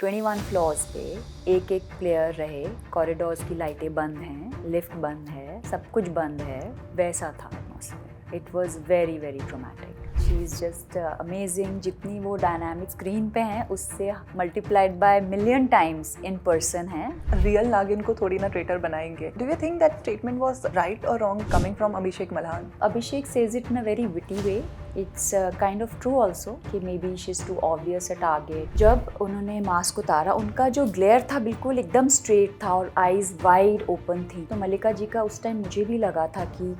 21 floors पे एक एक प्लेयर रहे, कॉरिडोर्स की लाइटें बंद हैं, लिफ्ट बंद है, सब कुछ बंद है, वैसा था atmosphere. It was very very traumatic. She is just amazing. जितनी वो डायनामिक स्क्रीन पे हैं उससे multiplied by million times in person है। रियल नागिन को थोड़ी ना ट्रेटर बनाएंगे। Do you think that statement was right और wrong coming from Abhishek Malhan? Abhishek says it in a very witty way. It's kind of true also कि maybe she's too obvious a target. जब उन्होंने mask उतारा, उनका जो glare था बिल्कुल एकदम स्ट्रेट था और आईज वाइड ओपन थी। तो मल्लिका जी का उस टाइम मुझे भी लगा था कि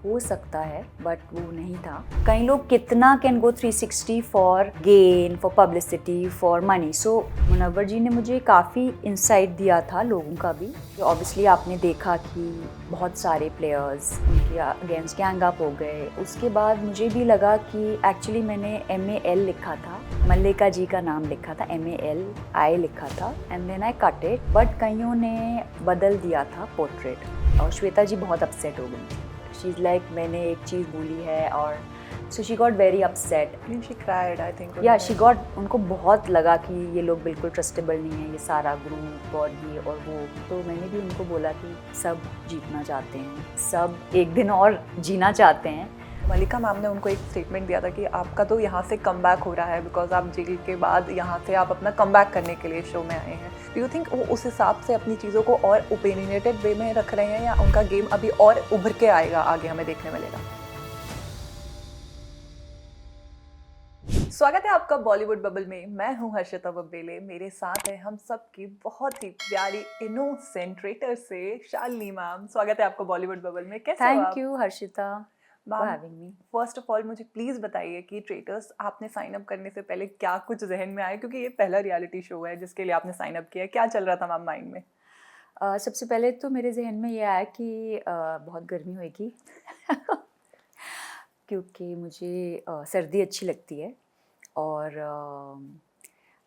हो सकता है, बट वो नहीं था। कई लोग कितना can go 360 for gain, for publicity, for money. So Munawar ji ने मुझे काफ़ी इंसाइट दिया था लोगों का भी। ऑब्वियसली आपने देखा कि बहुत सारे प्लेयर्स उनके अगेंस्ट गैंग अप हो गए। उसके बाद मुझे भी लगा कि एक्चुअली मैंने MAL लिखा था, मल्लिका जी का नाम लिखा था, MALI लिखा था, and then I cut it. But कईयों ने बदल दिया था पोर्ट्रेट और श्वेता जी बहुत अपसेट हो गई थी। शी इज़ लाइक मैंने एक चीज़ भूली है, और so she got very upset. She cried I think. या शी गॉट, उनको बहुत लगा कि ये लोग बिल्कुल ट्रस्टेबल नहीं है, ये सारा ग्रुप और ये और वो। तो मैंने भी उनको बोला कि सब जीतना चाहते हैं, सब एक दिन और जीना चाहते हैं। मल्लिका मैम ने उनको एक स्टेटमेंट दिया था कि आपका तो यहाँ से कम बैक हो रहा है बिकॉज आप जेल के बाद यहाँ से आप अपना कम बैक करने के लिए शो में आए हैं। डू यू थिंक वो उस हिसाब से अपनी चीज़ों को और ओपिनियनेटेड वे में रख रहे हैं, या उनका गेम अभी और उभर के आएगा, आगे हमें देखने मिलेगा? स्वागत है आपका बॉलीवुड बबल में। मैं हूं हर्षिता बब्बेले। मेरे साथ है हम सबकी बहुत ही प्यारी इनोसेंट ट्रेटर से शालिनी मैम। स्वागत है आपका बॉलीवुड बबल में। कैसे हो आप? Thank you Harshita for having me. First of all मुझे प्लीज़ बताइए कि ट्रेटर्स आपने साइन अप करने से पहले क्या कुछ जहन में आया, क्योंकि ये पहला रियलिटी शो है जिसके लिए आपने साइन अप किया है। क्या चल रहा था मैम माइंड में? सबसे पहले तो मेरे जहन में ये आया कि बहुत गर्मी होएगी क्योंकि मुझे सर्दी अच्छी लगती है। और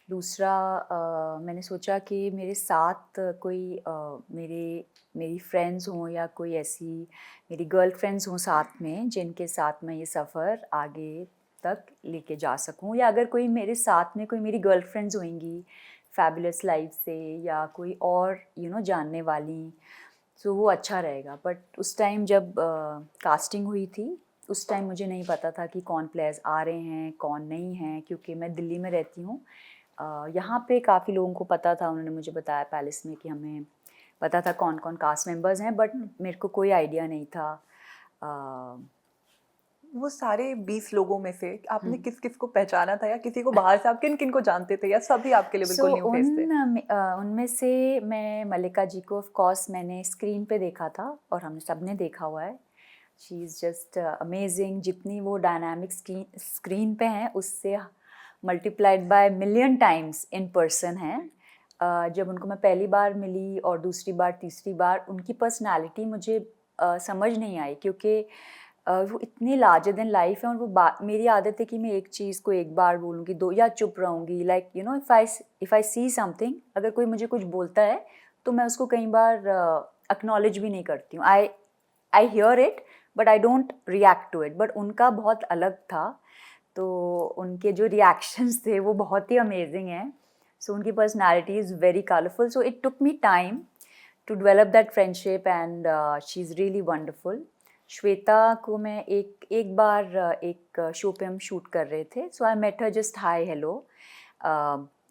दूसरा मैंने सोचा कि मेरे साथ कोई मेरी फ्रेंड्स हों या कोई ऐसी मेरी गर्ल फ्रेंड्स हों साथ में, जिनके साथ मैं ये सफ़र आगे तक लेके जा सकूं, या अगर कोई मेरे साथ में कोई मेरी गर्ल फ्रेंड्स होंगी फैबुलस लाइफ से या कोई और जानने वाली, तो वो अच्छा रहेगा। बट उस टाइम जब कास्टिंग हुई थी, उस टाइम मुझे नहीं पता था कि कौन प्लेयर्स आ रहे हैं कौन नहीं हैं, क्योंकि मैं दिल्ली में रहती हूँ। यहाँ पे काफ़ी लोगों को पता था, उन्होंने मुझे बताया पैलेस में कि हमें पता था कौन कौन कास्ट मेंबर्स हैं, बट मेरे को कोई आइडिया नहीं था। वो सारे 20 लोगों में से आपने किस किस को पहचाना था, या किसी को बाहर से आप किन किन को जानते थे, या सभी आपके लिए बिल्कुल न्यू फेस थे? उनमें से मैं मल्लिका जी को ऑफ कोर्स मैंने स्क्रीन पे देखा था और हमने सबने देखा हुआ है। She is just amazing. जितनी वो डायनामिक स्क्रीन पे हैं उससे multiplied by million times in person है। जब उनको मैं पहली बार मिली और दूसरी बार तीसरी बार, उनकी पर्सनालिटी मुझे समझ नहीं आई, क्योंकि वो इतनी लार्जर देन लाइफ है। और वो मेरी आदत है कि मैं एक चीज़ को एक बार बोलूँगी, दो, या चुप रहूँगी। Like if I see something, अगर कोई मुझे कुछ बोलता है तो मैं उसको कई बार एक्नॉलेज भी नहीं करती हूँ। I hear it but I don't react to it. But उनका बहुत अलग था, तो उनके जो रिएक्शंस थे वो बहुत ही अमेजिंग हैं। सो उनकी personality is very colourful. So it took me time to develop that friendship, and she is really wonderful. Shweta को मैं एक बार एक शो पे हम शूट कर रहे थे, so I met her, just hi hello,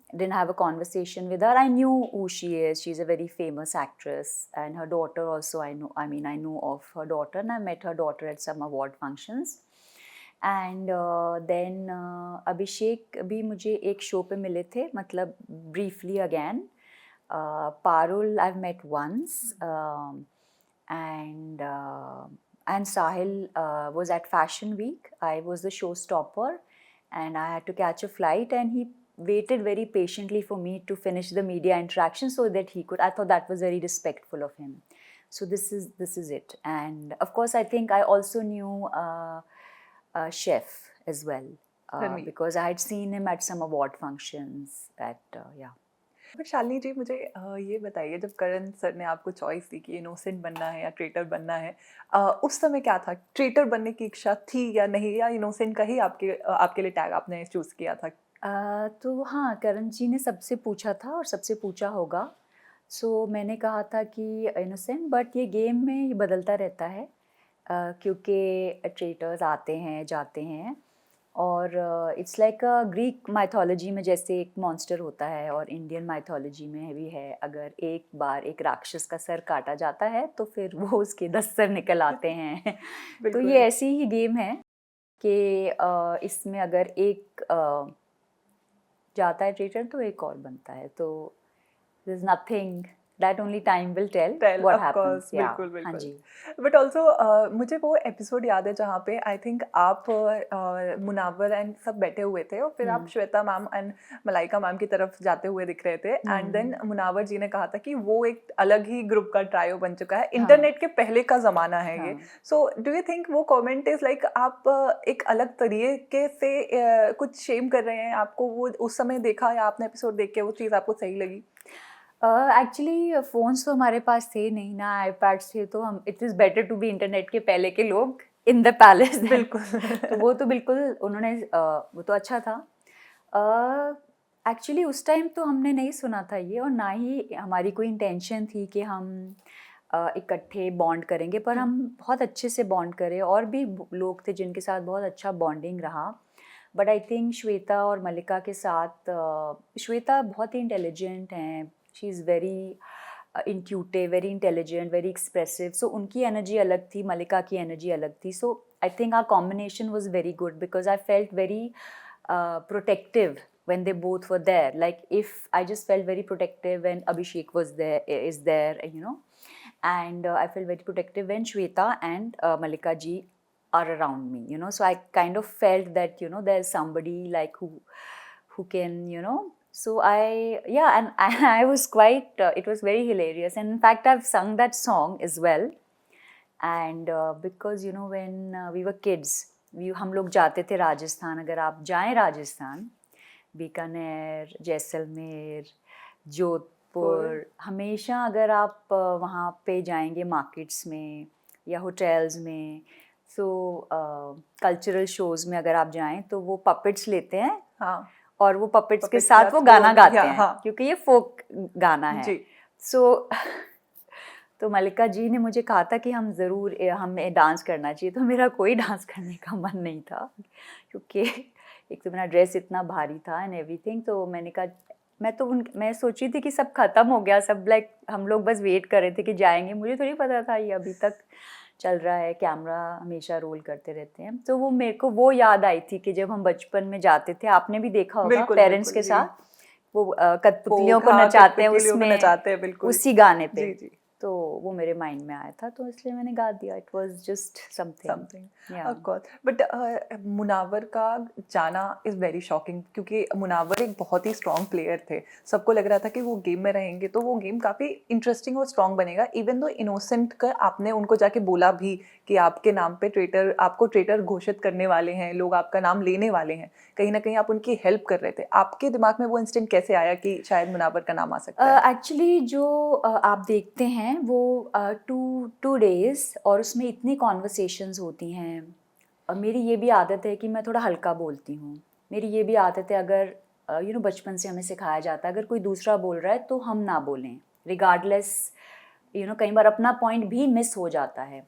didn't have a conversation with her. I knew who she is. She's a very famous actress, and her daughter also I know. I know of her daughter, and I met her daughter at some award functions. And then Abhishek भी मुझे एक show पे मिले थे, मतलब briefly again. Parul I met once, and Sahil was at Fashion Week. I was the showstopper, and I had to catch a flight, and he waited very patiently for me to finish the media interaction so that he could. I thought that was very respectful of him. So this is it. And of course, I think I also knew Chef as well, because I had seen him at some award functions. Yeah. But Shalini ji, मुझे ये बताइए, जब करण sir ने आपको choice दी कि innocent बनना है या ट्रेटर बनना है, उस समय क्या था? ट्रेटर बनने की इच्छा थी या नहीं, या इनोसेंट का ही आपके लिए टैग आपने चूज किया था? तो हाँ, करण जी ने सबसे पूछा था और सबसे पूछा होगा। सो मैंने कहा था कि इनोसेंट, बट ये गेम में ये बदलता रहता है, क्योंकि ट्रेटर्स आते हैं, जाते हैं, और it's like a Greek mythology में जैसे एक मॉन्स्टर होता है और इंडियन माइथोलॉजी में भी है, अगर एक बार एक राक्षस का सर काटा जाता है तो फिर वो उसके 10 सर निकल आते हैं। तो ये बिल्कुल। ऐसी ही गेम है कि इसमें अगर एक जाता है ट्रेटर तो एक और बनता है, तो there's nothing that only time will tell tell what of course, happens. Yeah, बिल्कुल हाँ बिल्कुल। जी। बट ऑल्सो मुझे वो एपिसोड याद है जहाँ पे आई थिंक आप मुनावर एंड सब बैठे हुए थे और फिर आप Shweta ma'am and Malaika ma'am की तरफ जाते हुए दिख रहे थे, एंड देन मुनावर जी ने कहा था कि वो एक अलग ही ग्रुप का ट्रायो बन चुका है, इंटरनेट के पहले का ज़माना है ये। सो डू यू थिंक वो कमेंट इज़ लाइक आप एक अलग तरीके से कुछ शेम कर रहे हैं? आपको वो उस समय देखा या आपने एपिसोड देख के वो चीज़ आपको सही लगी? एक्चुअली फ़ोन्स तो हमारे पास थे नहीं ना, आईपैड्स थे, तो हम it is better to be internet के पहले के लोग इन द पैलेस। बिल्कुल। तो वो तो बिल्कुल उन्होंने वो तो अच्छा था। एक्चुअली उस टाइम तो हमने नहीं सुना था ये, और ना ही हमारी कोई इंटेंशन थी कि हम इकट्ठे बॉन्ड करेंगे, पर हम बहुत अच्छे से बॉन्ड करें, और भी लोग थे जिनके साथ बहुत अच्छा बॉन्डिंग रहा। बट आई थिंक श्वेता और मलिका के साथ, श्वेता बहुत ही इंटेलिजेंट हैं, she is very intuitive, very intelligent, very expressive, so उनकी एनर्जी अलग थी, मलिका की एनर्जी अलग थी। So I think our combination was very good because I felt very protective when they both were there. Like if I just felt very protective when Abhishek was there, is there, you know, and I felt very protective when Shweta and Malika ji are around me, you know. So I kind of felt that, you know, there's somebody like who can, you know. So yeah, and I was quite, it was very hilarious, and in fact I've sung that song as well. And because, you know, when we were kids, हम लोग जाते थे राजस्थान, अगर आप जाएं राजस्थान, बीकानेर, जैसलमेर, जोधपुर, हमेशा अगर आप वहाँ पे जाएंगे मार्केट्स में या होटल्स में, सो कल्चरल शोज़ में अगर आप जाएं तो वो पपेट्स लेते हैं, हाँ, और वो पपेट्स के puppets साथ वो गाना गाते हैं, हाँ, क्योंकि ये फोक गाना है। जी। सो तो मलिका जी ने मुझे कहा था कि हम ज़रूर हमें डांस करना चाहिए, तो मेरा कोई डांस करने का मन नहीं था, क्योंकि एक तो मेरा ड्रेस इतना भारी था एंड एवरीथिंग। तो मैंने कहा, मैं सोची थी कि सब ख़त्म हो गया, सब लाइक हम लोग बस वेट कर रहे थे कि जाएंगे, मुझे थोड़ी पता था ये अभी तक चल रहा है, कैमरा हमेशा रोल करते रहते हैं। तो वो मेरे को वो याद आई थी कि जब हम बचपन में जाते थे, आपने भी देखा होगा बिल्कुल पेरेंट्स बिल्कुल के जी। साथ वो कठपुतलियों को हाँ, नचाते हैं कठपुतलियों को उसमें, नचाते हैं, बिल्कुल। उसी गाने पे। जी जी। तो वो मेरे माइंड में आया था, तो इसलिए मैंने गा दिया। It was just something. Something या ऑफ कोर्स। बट मुनावर का जाना इज़ वेरी शॉकिंग, क्योंकि मुनावर एक बहुत ही स्ट्रॉन्ग प्लेयर थे। सबको लग रहा था कि वो गेम में रहेंगे तो वो गेम काफ़ी इंटरेस्टिंग और स्ट्रॉन्ग बनेगा। इवन दो इनोसेंट का आपने उनको जाके बोला भी कि आपके नाम पे ट्रेटर, आपको ट्रेटर घोषित करने वाले हैं लोग, आपका नाम लेने वाले हैं, कहीं ना कहीं आप उनकी हेल्प कर रहे थे। आपके दिमाग में वो इंस्टेंट कैसे आया कि शायद मुनावर का नाम आ सकता है? एक्चुअली जो आप देखते हैं वो टू डेज, और उसमें इतनी कॉन्वर्सेशंस होती हैं। मेरी ये भी आदत है कि मैं थोड़ा हल्का बोलती हूँ। मेरी ये भी आदत है, अगर यू नो बचपन से हमें सिखाया जाता है अगर कोई दूसरा बोल रहा है तो हम ना बोलें, रिगार्डलेस, यू नो, कई बार अपना पॉइंट भी मिस हो जाता है।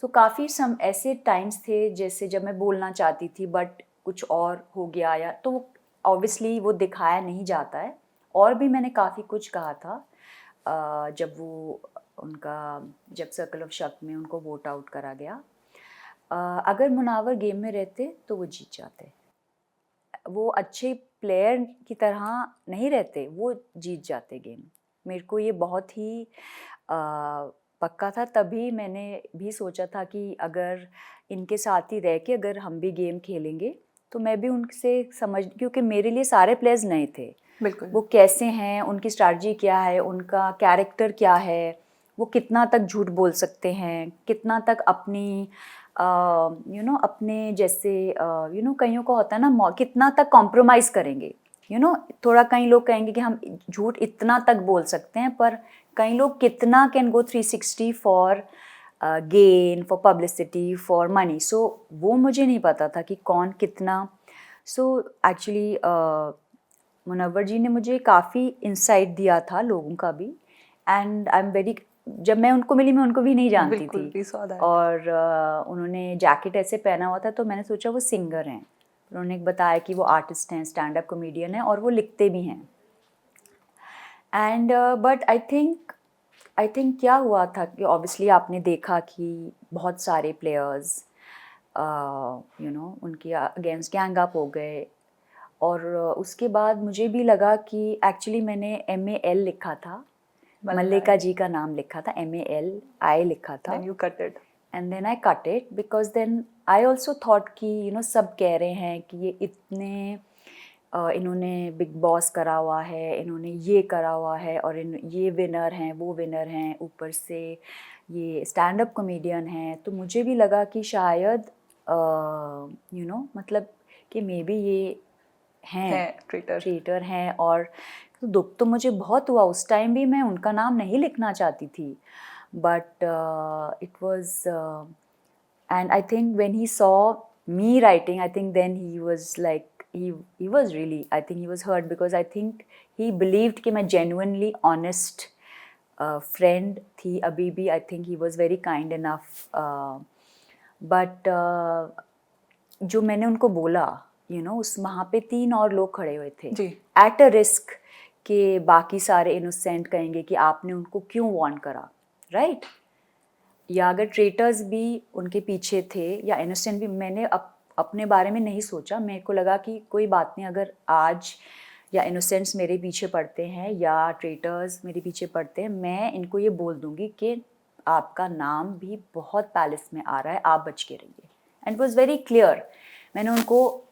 सो काफ़ी सम ऐसे टाइम्स थे जैसे जब मैं बोलना चाहती थी बट कुछ और हो गया, या तो ऑब्वियसली वो दिखाया नहीं जाता है। और भी मैंने काफ़ी कुछ कहा था जब वो उनका जब सर्कल ऑफ शक में उनको वोट आउट करा गया। अगर मुनावर गेम में रहते तो वो जीत जाते, वो अच्छे प्लेयर की तरह नहीं रहते, वो जीत जाते गेम। मेरे को ये बहुत ही पक्का था, तभी मैंने भी सोचा था कि अगर इनके साथ ही रह के अगर हम भी गेम खेलेंगे तो मैं भी उनसे समझ, क्योंकि मेरे लिए सारे प्लेयर्स नए थे। बिल्कुल। वो कैसे हैं, उनकी स्ट्रैटेजी क्या है, उनका कैरेक्टर क्या है, वो कितना तक झूठ बोल सकते हैं, कितना तक अपनी यू नो अपने जैसे यू नो कईयों को होता है ना, कितना तक कॉम्प्रोमाइज़ करेंगे, यू नो। थोड़ा कई लोग कहेंगे कि हम झूठ इतना तक बोल सकते हैं, पर कई लोग कितना can go 360 for gain, for publicity, for money. So वो मुझे नहीं पता था कि कौन कितना सो एक्चुअली मुनव्वर जी ने मुझे काफ़ी इंसाइट दिया था लोगों का भी, एंड आई एम वेरी, जब मैं उनको मिली मैं उनको भी नहीं जानती बिल्कुल, थी, we saw that. और उन्होंने जैकेट ऐसे पहना हुआ था तो मैंने सोचा वो सिंगर हैं। उन्होंने बताया कि वो आर्टिस्ट हैं, स्टैंड अप कॉमेडियन हैं और वो लिखते भी हैं। एंड बट आई थिंक क्या हुआ था कि ऑब्वियसली आपने देखा कि बहुत सारे प्लेयर्स उनके अगेंस्ट गैंग अप हो गए, और उसके बाद मुझे भी लगा कि एक्चुअली मैंने MAL लिखा था, मल्लिका जी का नाम लिखा था, MALI लिखा था, Then you cut it. And then I cut it because then I also thought कि सब कह रहे हैं कि ये इतने इन्होंने बिग बॉस करा हुआ है, इन्होंने ये करा हुआ है, और ये विनर हैं, वो विनर हैं, ऊपर से ये स्टैंड अप कॉमेडियन हैं, तो मुझे भी लगा कि शायद मतलब कि मे बी ये हैं ट्रेटर. ट्रेटर हैं। और तो दुख तो मुझे बहुत हुआ, उस टाइम भी मैं उनका नाम नहीं लिखना चाहती थी, but it was, and I think when he saw me writing, I think then he was like, he was really, I think he was hurt, because I think he believed कि मैं genuinely honest friend थी अभी भी। I think he was very kind enough, but जो मैंने उनको बोला, उस वहाँ पे 3 और लोग खड़े हुए थे, जी. एट अ रिस्क कि बाकी सारे इनोसेंट कहेंगे कि आपने उनको क्यों वार्न करा, राइट? या अगर ट्रेटर्स भी उनके पीछे थे या इनोसेंट भी, मैंने अपने बारे में नहीं सोचा। मेरे को लगा कि कोई बात नहीं, अगर आज या इनोसेंट्स मेरे पीछे पड़ते हैं या ट्रेटर्स मेरे पीछे पड़ते हैं, मैं इनको ये बोल दूंगी कि आपका नाम भी बहुत पैलेस में आ रहा है, आप बच के रहिए। And it was very clear. मैंने उनको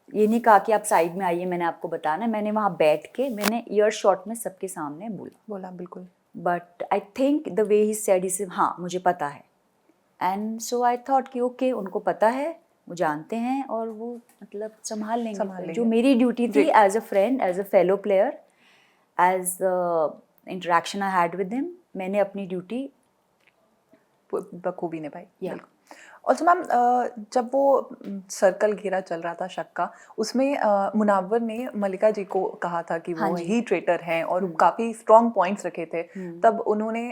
ये नहीं कहा कि आप साइड में आइए, मैंने आपको बताना, मैंने वहाँ बैठ के मैंने ईयर शॉट में सबके सामने बोला। बिल्कुल. But I think the way he said, he said हाँ मुझे पता है, एंड सो आई थॉट कि ओके उनको पता है, वो जानते हैं, और वो मतलब संभाल लेंगे। जो मेरी ड्यूटी थी as a friend, as a fellow player, as interaction I had with him, मैंने अपनी ड्यूटी बखूबी निभाई. या ऑल्सो मैम, जब वो सर्कल घेरा चल रहा था शक का, उसमें मुनावर ने मल्लिका जी को कहा था कि हाँ वो जी। ही ट्रेटर हैं और काफ़ी स्ट्रॉन्ग पॉइंट्स रखे थे. तब उन्होंने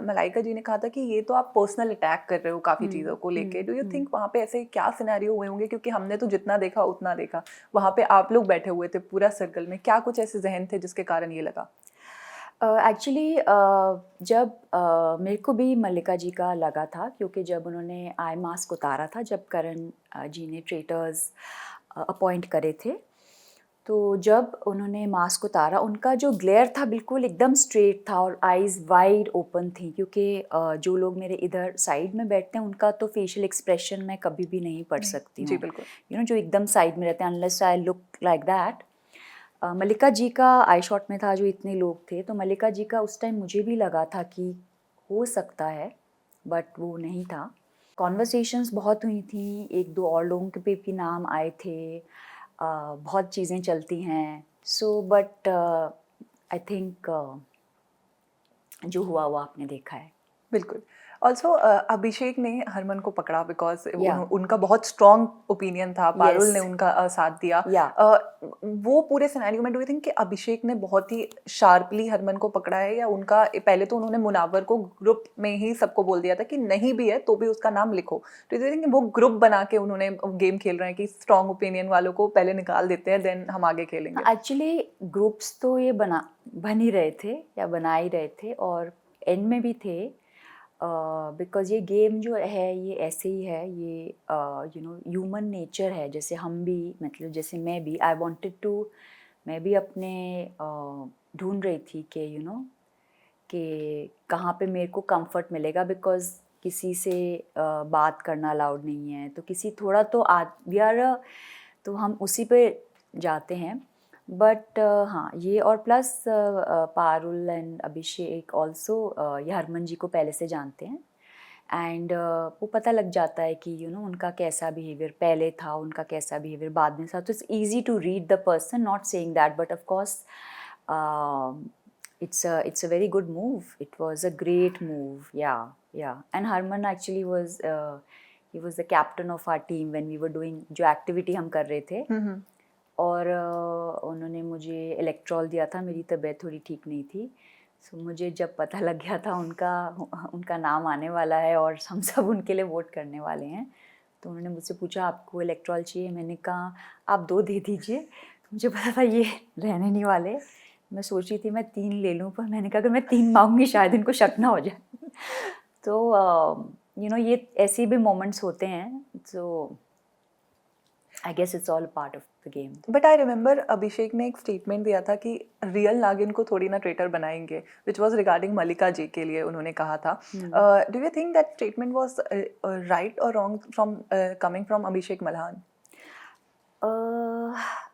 मलाइका जी ने कहा था कि ये तो आप पर्सनल अटैक कर रहे हो काफ़ी चीज़ों को लेके. डू यू थिंक वहाँ पे ऐसे क्या सिनेरियो हुए होंगे? क्योंकि हमने तो जितना देखा उतना देखा, वहाँ पे आप लोग बैठे हुए थे पूरा सर्कल में, क्या कुछ ऐसे जहन थे जिसके कारण ये लगा? एक्चुअली जब मेरे को भी मल्लिका जी का लगा था, क्योंकि जब उन्होंने आई मास्क उतारा था, जब करण जी ने ट्रेटर्स अपॉइंट करे थे, तो जब उन्होंने मास्क उतारा, उनका जो ग्लेयर था बिल्कुल एकदम स्ट्रेट था और आईज़ वाइड ओपन थी, क्योंकि जो लोग मेरे इधर साइड में बैठते हैं उनका तो फेशियल एक्सप्रेशन मैं कभी भी नहीं पढ़ सकती जी हूँ, बिल्कुल. जो एकदम साइड में रहते हैं, unless I look like that. Mallika ji का आई शॉट में था, जो इतने लोग थे, तो मल्लिका जी का उस टाइम मुझे भी लगा था कि हो सकता है, बट वो नहीं था। कॉन्वर्सेशंस बहुत हुई थी, 1-2 और लोगों के भी नाम आए थे, बहुत चीज़ें चलती हैं, सो बट आई थिंक जो हुआ वो आपने देखा है। बिल्कुल. ऑल्सो अभिषेक ने हरमन को पकड़ा बिकॉज Yeah. उनका बहुत स्ट्रॉन्ग ओपिनियन था. पारुल Yes. ने उनका साथ दिया. Yeah. वो पूरे सिनेरियो में डू यू थिंक कि अभिषेक ने बहुत ही शार्पली हरमन को पकड़ा है, या उनका पहले तो उन्होंने मुनावर को ग्रुप में ही सबको बोल दिया था कि नहीं भी है तो भी उसका नाम लिखो, तो यू थिंक वो ग्रुप बना के उन्होंने गेम खेल रहे हैं कि स्ट्रॉन्ग ओपिनियन वालों को पहले निकाल देते हैं, देन हम आगे खेलेंगे? एक्चुअली ग्रुप्स तो ये बन ही रहे थे या बना ही रहे थे, और एंड में भी थे, बिकॉज ये गेम जो है ये ऐसे ही है, ये ह्यूमन नेचर है, जैसे हम भी, मतलब जैसे मैं भी, आई वांटेड टू, मैं भी अपने ढूंढ रही थी कि कि कहाँ पे मेरे को कंफर्ट मिलेगा, बिकॉज किसी से बात करना अलाउड नहीं है, तो किसी थोड़ा तो वी आर, तो हम उसी पे जाते हैं। बट हाँ, ये और plus Parul and Abhishek also ये हरमन जी को पहले से जानते हैं, एंड वो पता लग जाता है कि उनका कैसा बिहेवियर पहले था, उनका कैसा बिहेवियर बाद में था, तो it's easy to read the person, not saying that, but of course it's a very good move. It was a great move, yeah. And Harman actually was he was the captain of our team when we were doing जो activity हम कर रहे थे। और उन्होंने मुझे Electral दिया था, मेरी तबीयत थोड़ी ठीक नहीं थी। सो मुझे जब पता लग गया था उनका नाम आने वाला है और हम सब उनके लिए वोट करने वाले हैं, तो उन्होंने मुझसे पूछा आपको इलेक्ट्रॉल चाहिए? मैंने कहा आप 2 दे दीजिए। तो मुझे पता था ये रहने नहीं वाले। मैं सोच रही थी मैं 3 ले लूँ, पर मैंने कहा अगर मैं 3 मांगूंगी शायद इनको शक ना हो जाए। तो ये ऐसे भी मोमेंट्स होते हैं। So I guess it's all part of the game. But I remember Abhishek ने एक स्टेटमेंट दिया था कि रियल नागिन को थोड़ी ना ट्रेटर बनाएंगे, विच वॉज रिगार्डिंग मलिका जी के लिए उन्होंने कहा था। Do you think that statement was right और wrong from coming from Abhishek Malhan?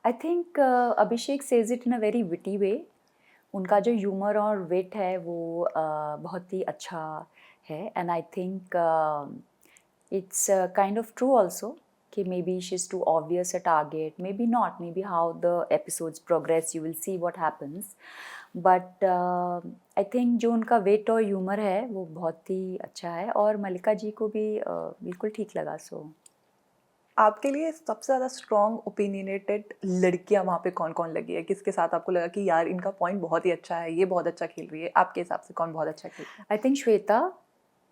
I think Abhishek says it in a very witty way. उनका जो ह्यूमर और विट है वो बहुत ही अच्छा है, and I think it's kind of true also कि maybe she's too obvious a target, maybe not, maybe how the episodes progress you will see what happens, but I think जो उनका वेट और ह्यूमर है वो बहुत ही अच्छा है, और मलिका जी को भी बिल्कुल ठीक लगा। सो आपके लिए सबसे ज़्यादा स्ट्रॉन्ग ओपिनियनेटेड लड़कियां वहाँ पे कौन कौन लगी है? किसके साथ आपको लगा कि यार इनका पॉइंट बहुत ही अच्छा है, ये बहुत अच्छा खेल रही है? आपके हिसाब से कौन बहुत अच्छा खेल रही है? I think Shweta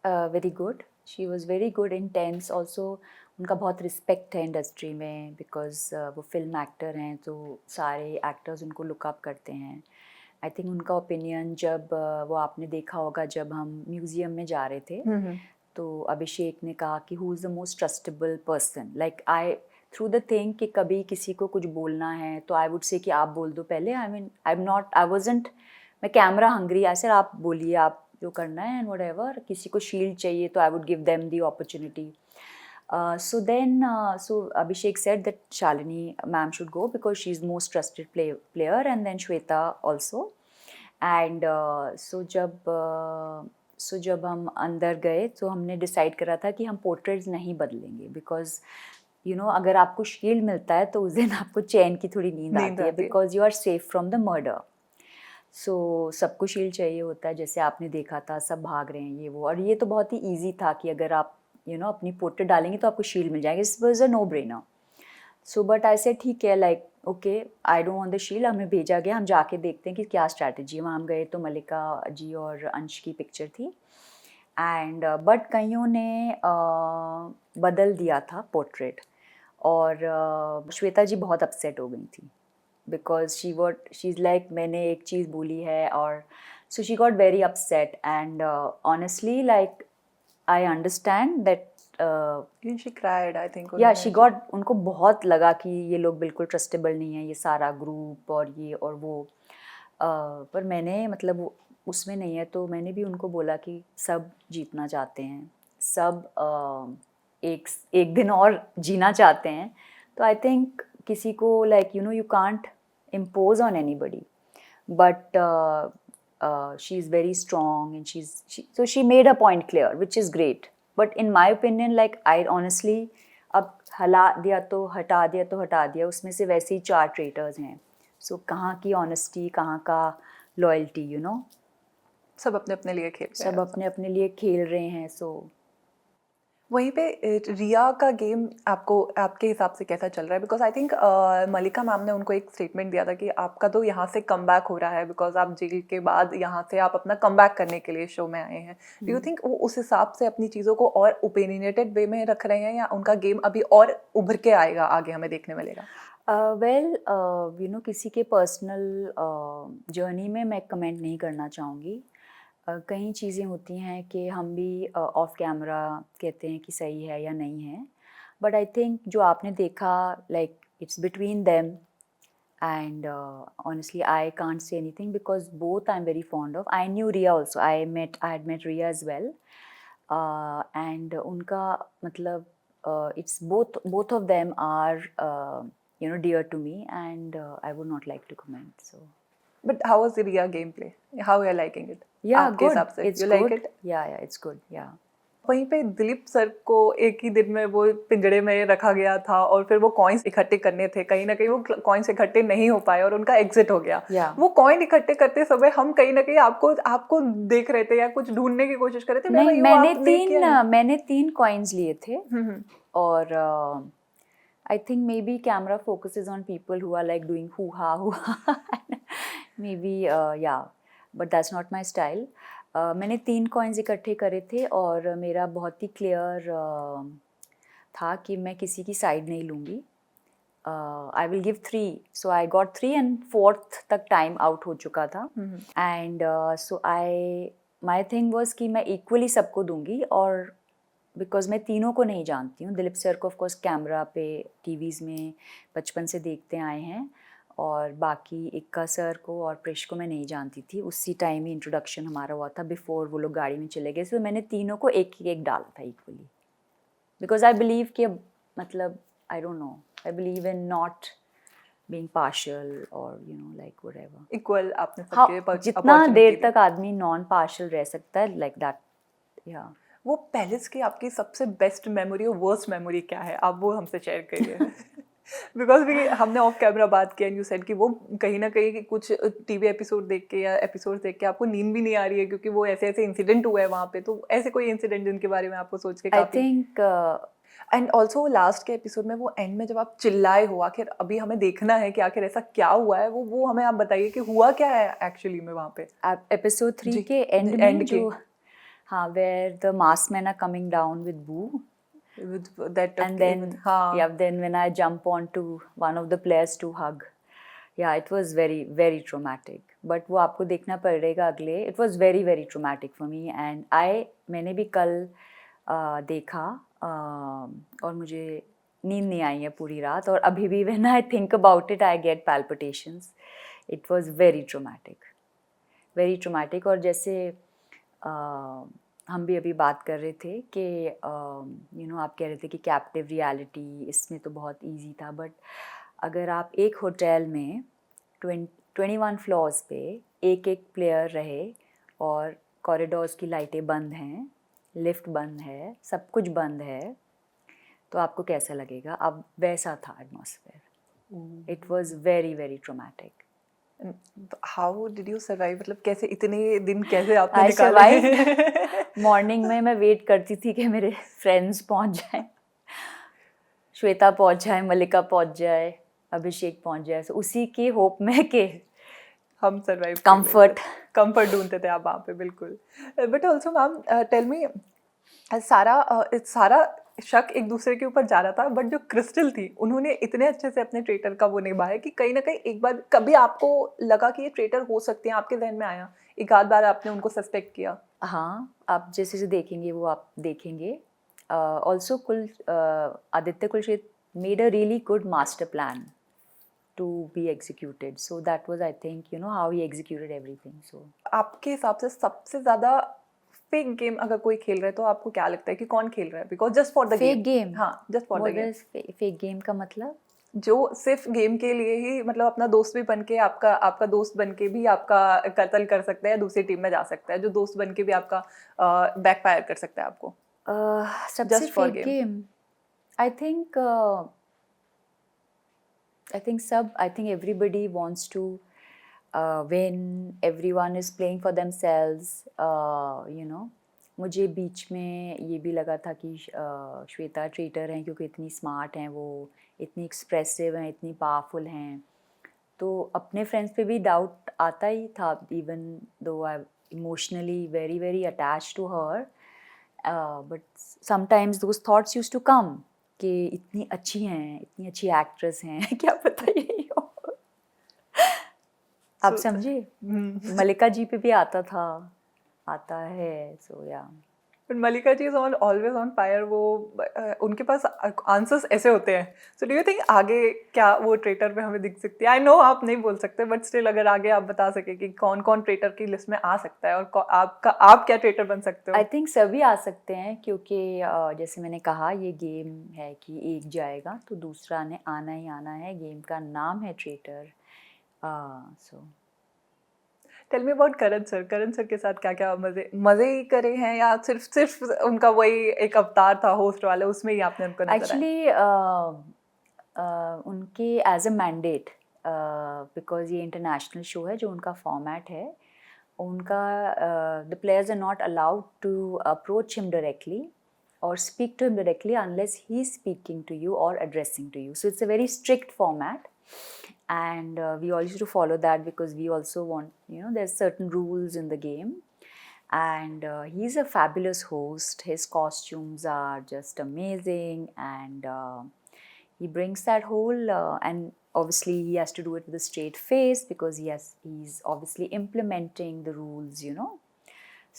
very good, she was very good, intense also. उनका बहुत रिस्पेक्ट है इंडस्ट्री में, बिकॉज वो फिल्म एक्टर हैं तो सारे एक्टर्स उनको लुकअप करते हैं। आई थिंक उनका ओपिनियन जब वो आपने देखा होगा जब हम म्यूज़ियम में जा रहे थे, तो अभिषेक ने कहा कि who is the most trustable person, like I through the thing कि कभी किसी को कुछ बोलना है तो आई वुड से कि आप बोल दो पहले। I am not, I wasn't, मैं कैमरा हंग्री, ऐसे आप बोलिए आप जो करना है एंड व्हाटएवर। किसी को शील्ड चाहिए तो I would give them the opportunity. So then so Abhishek said that Shalini ma'am should go because she's most trusted player, and then Shweta also. And so जब हम अंदर गए तो हमने डिसाइड करा था कि हम पोर्ट्रेट्स नहीं बदलेंगे, बिकॉज अगर आपको शील्ड मिलता है तो उस दिन आपको चैन की थोड़ी नींद आती है, because you are safe from the murder. So सबको शील्ड चाहिए होता है, जैसे आपने देखा था सब भाग रहे हैं ये वो, और ये तो बहुत ही ईजी था कि अगर आप अपनी पोर्ट्रेट डालेंगे तो आपको शील्ड मिल जाएगी। It was a no brainer. So but I say ठीक है, like okay I don't want the shield, हमें भेजा गया, हम जाके देखते हैं कि क्या स्ट्रैटेजी है। वहाँ हम गए तो मलिका जी और अंश की पिक्चर थी, एंड बट कईयों ने बदल दिया था पोर्ट्रेट, और श्वेता जी बहुत अपसेट हो गई थी बिकॉज शी इज़ लाइक मैंने एक चीज़ बोली है, और so she got very upset, and honestly like I understand that Even she cried, I think. yeah, she got, उनको बहुत लगा कि ये लोग बिल्कुल ट्रस्टेबल नहीं है, ये सारा ग्रुप और ये और वो। पर मैंने मतलब उसमें नहीं है, तो मैंने भी उनको बोला कि सब जीतना चाहते हैं, सब एक दिन और जीना चाहते हैं। तो आई थिंक किसी को like you can't impose on anybody, but she is very strong and so she made her point clear, which is great. But in my opinion, like I honestly, अब हला दिया तो हटा दिया, उसमें से वैसे ही 4 ट्रेटर्स हैं। सो कहाँ की ऑनेस्टी, कहाँ का लॉयल्टी, सब अपने अपने लिए खेल रहे हैं। सब अपने अपने लिए खेल रहे हैं। सो वहीं पे रिया का गेम आपको आपके हिसाब से कैसा चल रहा है? Because I think Mallika ma'am ने उनको एक स्टेटमेंट दिया था कि आपका तो यहाँ से कम बैक हो रहा है, बिकॉज आप जेल के बाद यहाँ से आप अपना कम बैक करने के लिए शो में आए हैं। डू यू थिंक वो उस हिसाब से अपनी चीज़ों को और ओपिनियनेटेड वे में रख रहे हैं, या उनका गेम अभी और उभर के आएगा, आगे हमें देखने मिलेगा? वेल किसी के पर्सनल जर्नी में मैं कमेंट नहीं करना चाहूँगी। कई चीज़ें होती हैं कि हम भी ऑफ कैमरा कहते हैं कि सही है या नहीं है, बट आई थिंक जो आपने देखा like it's between them, and honestly I can't say anything because both I am very fond of. I knew Riya also, I had met Riya as well, and उनका मतलब it's both of them are dear to me, and I would not like to comment. So But how was the Riya gameplay? How are you liking it? yeah, आपके good. हिसाब से It's you good. like it? Yeah, it's good. Yeah. वहीं पे Dilip sir को एक ही दिन में वो पिंजड़े में रखा गया था और फिर वो कॉइन्स इकट्ठे करने थे, कहीं ना कहीं वो कॉइन्स इकट्ठे नहीं हो पाए और उनका एग्जिट हो गया। Yeah. वो कॉइन इकट्ठे करते समय हम कहीं ना कहीं आपको आपको देख रहे थे या कुछ ढूंढने की कोशिश कर रहे थे। नहीं, मैंने मैंने 3 कॉइन्स लिए थे। हम्म। और I think maybe camera focuses on people who are like doing hoo-ha, hoo-ha. Maybe, yeah, but that's not my style. मैंने 3 कॉइन्स इकट्ठे करे थे और मेरा बहुत ही क्लियर था कि मैं किसी की साइड नहीं लूँगी। I will give 3. So I got 3 and 4th तक टाइम आउट हो चुका था। And so my thing was कि मैं इक्वली सबको दूँगी, और बिकॉज मैं तीनों को नहीं जानती हूँ। दिलीप सर को ऑफकोर्स कैमरा पे टीवीज़ में बचपन से देखते आए हैं, और बाकी इक्का सर को और प्रिश को मैं नहीं जानती थी। उसी टाइम ही इंट्रोडक्शन हमारा हुआ था, बिफोर वो लोग गाड़ी में चले गए। सो मैंने तीनों को एक डाला था इक्वली, बिकॉज आई बिलीव कि मतलब I don't know, I believe in not being partial और you know like whatever, equal आपने हाँ, सबके जितना देर तक आदमी नॉन पार्शियल रह सकता है, लाइक दैट। या वो पैलेस की आपकी सबसे बेस्ट मेमोरी और वर्स्ट मेमोरी क्या है, आप वो हमसे शेयर करिए। बिकॉज भी हमने ऑफ कैमरा बात किया एंड यू सेड कि वो कहीं ना कहीं कुछ टीवी एपिसोड देख के या एपिसोड देख के आपको नींद भी नहीं आ रही है क्योंकि वो ऐसे ऐसे इंसिडेंट हुए हैं वहाँ पे। तो ऐसे कोई इंसिडेंट जिनके बारे में आपको सोच के आई काफी थिंक एंड ऑल्सो लास्ट के एपिसोड में वो एंड में जब आप चिल्लाए हो, आखिर अभी हमें देखना है कि आखिर ऐसा क्या हुआ है, वो हमें आप बताइए कि हुआ क्या है एक्चुअली में वहाँ पे एपिसोड 3 जी, के एंड में end के। जो, हाँ, where the masked men are coming down with Boo, with that and then हाँ yeah, then when I jump onto one of the players to hug, yeah, it was very very traumatic, but वो आपको देखना पड़ेगा अगले। It was very very traumatic for me, and मैंने भी कल देखा, और मुझे नींद नहीं आई है पूरी रात, और अभी भी when I think about it I get palpitations. It was very traumatic, और जैसे हम भी अभी बात कर रहे थे कि यू नो आप कह रहे थे कि कैप्टिव रियलिटी इसमें तो बहुत इजी था, बट अगर आप एक होटल में 21 फ्लोर्स पे एक प्लेयर रहे और कॉरिडोर्स की लाइटें बंद हैं, लिफ्ट बंद है, सब कुछ बंद है, तो आपको कैसा लगेगा? अब वैसा था atmosphere. It was very very traumatic. How did you survive, मतलब कैसे इतने दिन कैसे आपने आई निकाले? मॉर्निंग में मैं वेट करती थी कि मेरे फ्रेंड्स पहुंच जाएं, श्वेता पहुंच जाए, मल्लिका पहुंच जाए, अभिषेक पहुंच जाए, so उसी की होप में कि हम सर्वाइव कंफर्ट ढूंढते थे आप वहाँ पे। बिल्कुल। But also ma'am tell me, सारा शक एक दूसरे के ऊपर जा रहा था, बट जो क्रिस्टल थी उन्होंने इतने अच्छे से अपने ट्रेटर का वो निभाया कि कहीं ना कहीं एक बार कभी आपको लगा कि ये ट्रेटर हो सकते हैं, आपके जहन में आया एक आध बार आपने उनको सस्पेक्ट किया? हाँ, आप जैसे से देखेंगे वो आप देखेंगे। Also Aditya Kulshreshtha made a really good master plan to be executed, so that was, I think, you know, how he executed everything. So आपके हिसाब से सबसे ज्यादा फेक गेम अगर कोई खेल रहा है तो आपको क्या लगता है कि कौन खेल रहा है? Because just for the fake game, हाँ, just for the game. fake game का मतलब जो सिर्फ गेम के लिए ही, मतलब अपना दोस्त भी बन के आपका दोस्त बन के भी आपका कत्ल कर सकता है, दूसरी टीम में जा सकता है, जो दोस्त बन के भी आपका बैकफायर कर सकता है आपको। सबसे Just for fake game. game, I think I think everybody wants to win, everyone is playing for themselves, you know। मुझे बीच में ये भी लगा था कि श्वेता ट्रेटर हैं क्योंकि इतनी स्मार्ट हैं, वो इतनी एक्सप्रेसिव हैं, इतनी पावरफुल हैं, तो अपने फ्रेंड्स पे भी डाउट आता ही था, even though I emotionally very very attach to her, but sometimes those thoughts use to come कि इतनी अच्छी हैं, इतनी अच्छी एक्ट्रेस हैं, क्या पता यही हो। आप समझे? मल्लिका जी पे भी आता है, so yeah. But Mallika ji is always on fire. वो उनके पास आंसर्स ऐसे होते हैं। सो डू यू थिंक आगे क्या वो ट्रेटर में हमें दिख सकती है? आई नो आप नहीं बोल सकते, बट स्टिल अगर आगे आप बता सके कि कौन कौन ट्रेटर की लिस्ट में आ सकता है और आप क्या ट्रेटर बन सकते हो? आई थिंक सभी आ सकते हैं, क्योंकि जैसे मैंने कहा ये गेम है कि एक जाएगा तो दूसरा ने आना ही आना है। गेम का नाम है traitor, so tell me about Karan sir के साथ क्या क्या मजे मजे ही करे हैं या सिर्फ उनका वही एक अवतार था होस्ट वाला, उसमें ही आपने उनको नजर आया? एक्चुअली उनके एज अ मैंडेट, बिकॉज ये इंटरनेशनल शो है, जो उनका फॉर्मेट है, उनका the players are not allowed to approach him directly or speak to him directly unless he's speaking to you or addressing to you. So it's a very strict format, and we all used to follow that because we also want, there's certain rules in the game. And he's a fabulous host. His costumes are just amazing, and he brings that whole and obviously he has to do it with a straight face because he's obviously implementing the rules.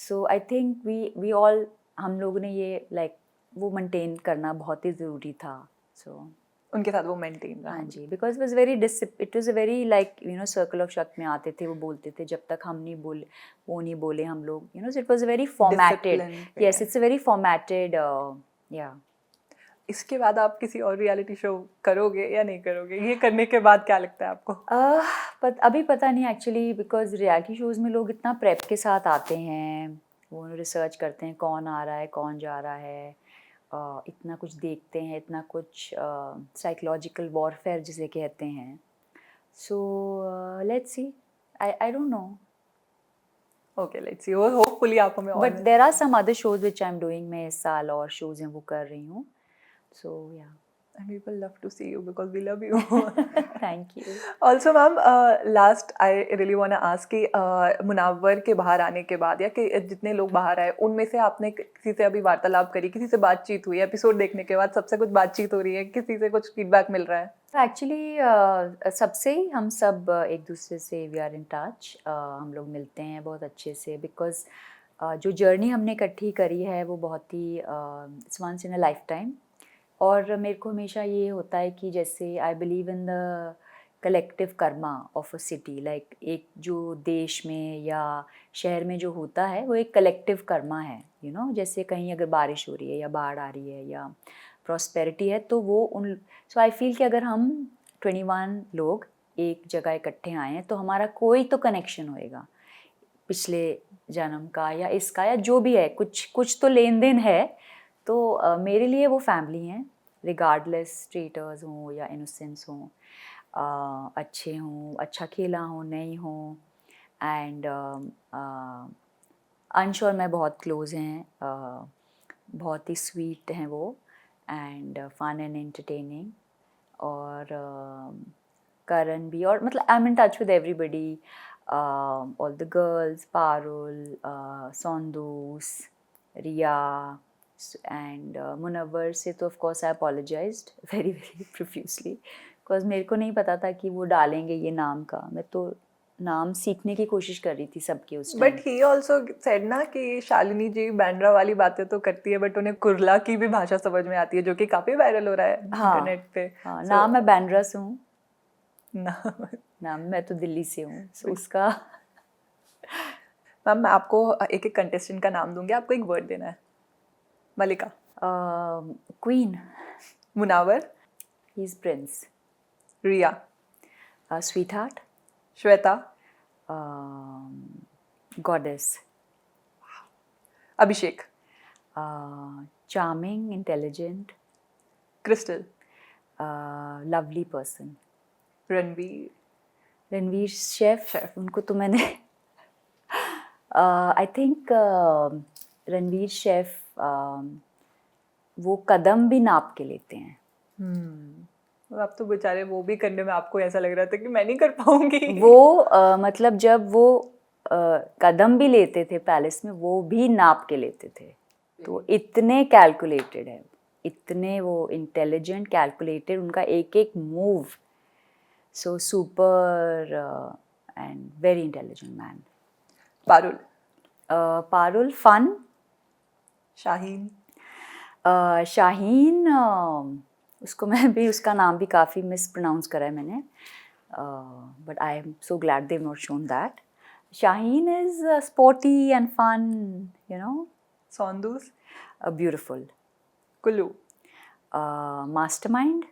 So I think we all, हम लोगों ने ये वो maintain करना बहुत ही ज़रूरी था. So उनके साथ वो मेंटेन रहा. हाँ जी, because it was a very circle of शक में आते थे, वो बोलते थे जब तक हम नहीं बोले, वो नहीं बोले, हम लोग, so it was very formatted. Yes, it's a very formatted. या इसके बाद आप किसी और रियलिटी शो करोगे या नहीं करोगे? ये करने के बाद क्या लगता है आपको? अभी पता नहीं एक्चुअली, बिकॉज रियलिटी शोज़ में लोग इतना प्रेप के साथ आते हैं, वो रिसर्च करते हैं कौन आ रहा है कौन जा रहा है, इतना कुछ देखते हैं, इतना कुछ साइकोलॉजिकल वॉरफेयर जिसे कहते हैं. So let's see, I don't know. Okay, let's see. Hopefully आप हमें. But there are some other shows which I am doing. मैं इस साल और शोज हैं वो कर रही हूँ. सो या, and we will love to see you because we love you. Thank you. Also ma'am, last I really want to ask कि मुनावर के बाहर आने के बाद या कि जितने लोग बाहर आए उनमें से आपने किसी से अभी वार्तालाप करी, किसी से बातचीत हुई? एपिसोड देखने के बाद सबसे कुछ बातचीत हो रही है, किसी से कुछ फीडबैक मिल रहा है? एक्चुअली सबसे ही हम सब एक दूसरे से वी आर इन टच. हम लोग मिलते हैं बहुत अच्छे से, बिकॉज जो जर्नी हमने इकट्ठी करी है वो बहुत ही it's once in a lifetime. और मेरे को हमेशा ये होता है कि जैसे I believe in the collective karma of a city. Like एक जो देश में या शहर में जो होता है वो एक कलेक्टिव कर्मा है. जैसे कहीं अगर बारिश हो रही है या बाढ़ आ रही है या प्रॉस्पेरिटी है, तो वो सो आई फील कि अगर हम 21 लोग एक जगह इकट्ठे आए हैं तो हमारा कोई तो कनेक्शन होएगा, पिछले जन्म का या इसका या जो भी है, कुछ तो लेन देन है. तो मेरे लिए वो फैमिली हैं, रिगार्डलेस ट्रेटर्स हों या इनोसेंस हों, अच्छे हों, अच्छा खेला हो नहीं हो. एंड अंश और मैं बहुत क्लोज हैं, बहुत ही स्वीट हैं वो, एंड फन एंड एंटरटेनिंग. और करण भी, और मतलब I am in touch with everybody, all the girls, Parul, Soundous, Riya, and Munawar से तो of course I apologized very very profusely, because मेरे को नहीं पता था कि वो डालेंगे ये नाम का. मैं तो नाम सीखने की कोशिश कर रही थी सबके उस time. But he also said ना कि शालिनी जी बैंड्रा वाली बातें तो करती है बट उन्हें कुर्ला की भी भाषा समझ में आती है, जो कि काफी वायरल हो रहा है इंटरनेट पे. हाँ, नाम मैं बैंड्रा से हूँ, नाम मैं तो दिल्ली से हूँ. सो उसका मैम मैं आपको एक एक कंटेस्टेंट का नाम दूंगी, आपको एक वर्ड देना है. Mallika. Queen. Munawar. He is prince. Riya. Sweetheart. Shweta. Goddess. Abhishek. Charming, intelligent. Krystle. Lovely person. Ranveer chef. उनको तो मैंने आई थिंक रणवीर शेफ वो कदम भी नाप के लेते हैं. अब तो बेचारे वो भी करने में आपको ऐसा लग रहा था कि मैं नहीं कर पाऊंगी. वो मतलब जब वो कदम भी लेते थे पैलेस में, वो भी नाप के लेते थे. तो इतने कैलकुलेटेड है, इतने वो इंटेलिजेंट, कैलकुलेटेड, उनका एक एक move. So super and very intelligent man. Parul. Parul fun. Shaheen. Shaheen, उसको मैं भी, उसका नाम भी काफ़ी मिस प्रोनाउंस करा है मैंने, but I am so glad they not shown that. Shaheen is sporty and fun, Sondus. Beautiful. Kullu. Mastermind.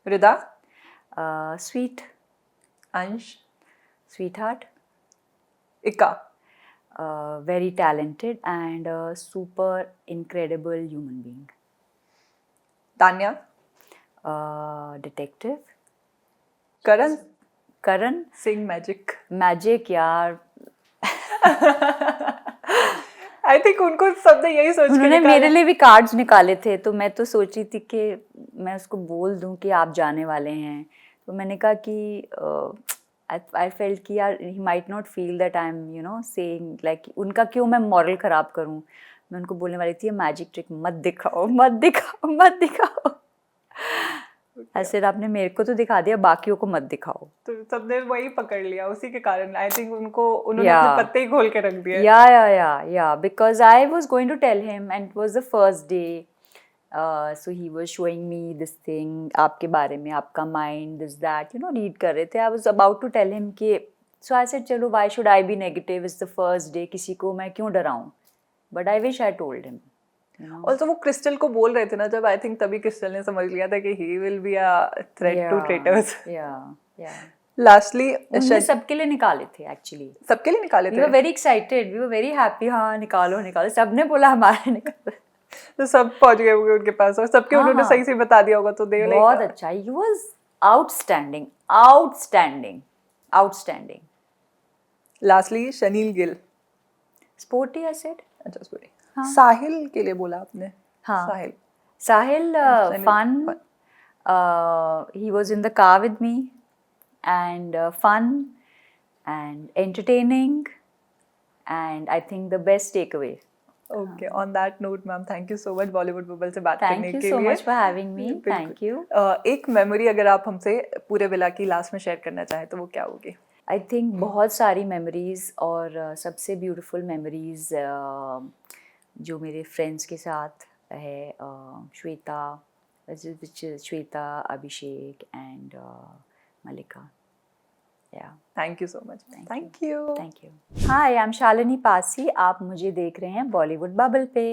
Rida. Sweet. Ansh. Sweetheart. इक्का, very talented and a super incredible human being. Tanya, Detective. Karan, Karan, Singh magic. magic यार, I think उनको सबने यही सोच के उन्होंने निकाला। मेरे लिए भी कार्ड्स निकाले थे, तो मैं तो सोच रही थी कि मैं उसको बोल दूं कि आप जाने वाले हैं, तो मैंने कहा कि आई फेल्ट कि यार he might not feel that I am you know saying like उनका क्यों मैं मॉरल ख़राब करूं। मैं उनको बोलने वाली थी मैजिक ट्रिक मत दिखाओ, मत दिखाओ, मत दिखाओ। ऐसे आपने मेरे को तो दिखा दिया, बाकियों को मत दिखाओ। तो सबने वही पकड़ लिया, उसी के कारण आई थिंक उन्होंने Yeah. अपने पत्ते ही खोल के रख दिए। Yeah, because I was going to tell him and it was the first day. So he was showing me this thing आपके बारे में, आपका mind, this that, you know, read कर रहे थे. I was about to tell him कि, so I said चलो why should I be negative, it's the first day, किसी को मैं क्यों डराऊं? But I wish I told him. You know? Also वो क्रिस्टल को बोल रहे थे ना जब, आई थिंक तभी क्रिस्टल ने समझ लिया था कि he will be a threat to traitors. Yeah. Lastly उन्होंने सबके लिए निकाले थे एक्चुअली। सबके लिए निकाले We थे। were very excited, we were very happy, हाँ निकालो निकालो, सबने बोला हमारे निकालो। तो सब पहुंच गए होंगे उनके पास और सबके हाँ, उन्होंने हाँ। सही से बता दिया होगा, तो दे बहुत अच्छा, he was outstanding. Lastly शनील Gill. Sporty I said. अच्छा सॉरी, हाँ। साहिल के लिए बोला आपने। हाँ। साहिल Sahil, Sahil, fun. fun. He was in the car with me and fun and entertaining and I think the best takeaway. Okay, on that note ma'am thank you so much Bollywood bubble से बात करने Thank you के so लिए। much for having me. बिल्कुल। Thank you. एक memory अगर आप हमसे पूरे विला की लास्ट में शेयर करना चाहें तो वो क्या होगी? आई थिंक बहुत सारी मेमोरीज़ और सबसे ब्यूटीफुल मेमोरीज़ जो मेरे फ्रेंड्स के साथ है, श्वेता, अभिषेक एंड मलिका। या thank you so much. Thank you. Thank you. Hi, I am Shalini Pasi, आप मुझे देख रहे हैं बॉलीवुड बबल पे।